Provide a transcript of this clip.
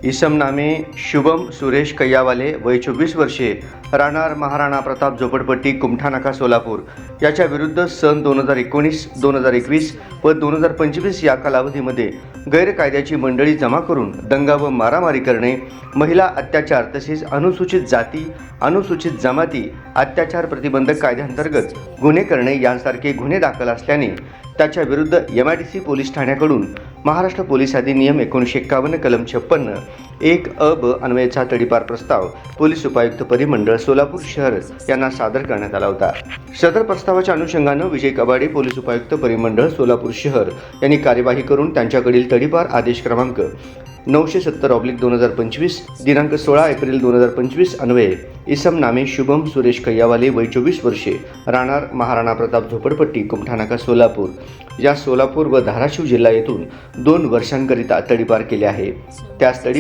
इसम नामे शुभम सुरेश कैयावाले, वय 24 वर्षे, राहणार महाराणा प्रताप झोपडपट्टी, कुमठानाका, सोलापूर याच्या विरुद्ध सन 2019, 2021 व 2025 या कालावधीमध्ये गैरकायद्याची मंडळी जमा करून दंगा व मारामारी करणे, महिला अत्याचार तसेच अनुसूचित जाती, अनुसूचित जमाती अत्याचार प्रतिबंधक कायद्याअंतर्गत गुन्हे करणे यांसारखे गुन्हे दाखल असल्याने त्याच्या विरुद्ध MIDC पोलीस ठाण्याकडून महाराष्ट्र पोलीस अधिनियम 1951 कलम 56 1 अ ब अन्वयेचा तडीपार प्रस्ताव पोलीस उपायुक्त परिमंडळ सोलापूर शहर यांना सादर करण्यात आला होता। सदर प्रस्तावाच्या अनुषंगाने विजय कबाडे, पोलीस उपायुक्त परिमंडळ सोलापूर शहर यांनी कार्यवाही करून त्यांच्याकडील तडीपार आदेश क्रमांक 970/2025 दिनांक 16 एप्रिल 2025 अन्वये इसम नामे शुभम सुरेश कैयावाले, वय 24 वर्षे, राहणार महाराणा प्रताप झोपडपट्टी, कुमठानाका, सोलापूर या सोलापूर व धाराशिव जिल्हा येथून 2 वर्षांकरिता तडीपार केले आहे। त्यास